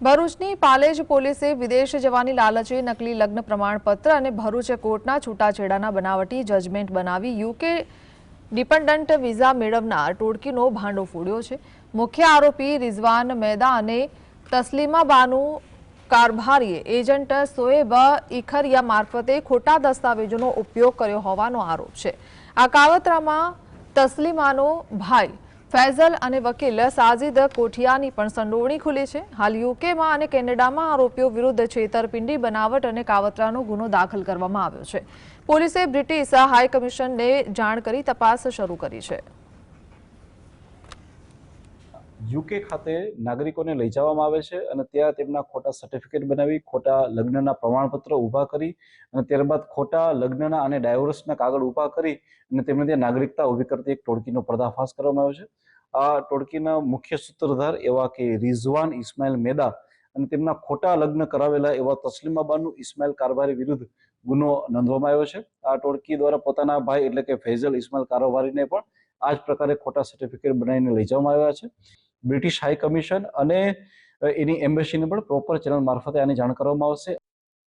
ભરૂચની પાલેજ પોલીસે વિદેશ જવાની લાલચે નકલી લગ્ન પ્રમાણપત્ર અને ભરૂચ કોર્ટના છૂટાછેડાના બનાવટી જજમેન્ટ બનાવી યુકે ડિપેન્ડન્ટ વિઝા મેળવનાર ટોળકીનો ભાંડો ફોડ્યો છે। મુખ્ય આરોપી રિઝવાન મેદા અને તસ્લીમા બાનુ કારભારીએ એજન્ટ સોએબ ઇખરિયા મારફતે ખોટા દસ્તાવેજોનો ઉપયોગ કર્યો હોવાનો આરોપ છે। આ કાવતરામાં તસ્લીમાનો ભાઈ ફૈઝલ અને વકીલ સાजिद કોઠિયાની પણ સંડોવણી ખુલી છે। હાલ યુકેમાં અને કેનેડામાં આરોપીઓ વિરુદ્ધ છેતરપિંડી બનાવટ અને કાવતરાનો ગુનો દાખલ કરવામાં આવ્યો છે। પોલીસે બ્રિટિશ હાઈ કમિશનને જાણ કરી તપાસ શરૂ કરી છે। યુકે ખાતે નાગરિકોને લઈ જવામાં આવે છે અને ત્યાં તેમના ખોટા સર્ટિફિકેટ બનાવી ખોટા લગ્નના પ્રમાણપત્ર ઊભા કરી અને ત્યારબાદ ખોટા લગ્નના અને ડાયવોર્સના કાગળ ઊભા કરી અને તેમને ત્યાં નાગરિકતા ઊભી કરતી એક ટોળકીનો પર્દાફાશ કરવામાં આવ્યો છે। આ ટોળકીના મુખ્ય સૂત્રધાર એવા કે રિઝવાન ઇસ્માઇલ મેદા અને તેમના ખોટા લગ્ન કરાવેલા એવા તસ્લીમા બાનુ ઇસ્માઇલ કારભારી વિરુદ્ધ ગુનો નોંધવામાં આવ્યો છે। આ ટોળકી દ્વારા પોતાના ભાઈ એટલે કે ફૈઝલ ઇસ્માઇલ કારભારીને પણ આ જ પ્રકારે ખોટા સર્ટિફિકેટ બનાવીને લઈ જવામાં આવ્યા છે। બ્રિટિશ હાઈ કમિશન અને એની એમ્બેસીને પણ પ્રોપર ચેનલ મારફતે આની જાણ કરવામાં આવશે।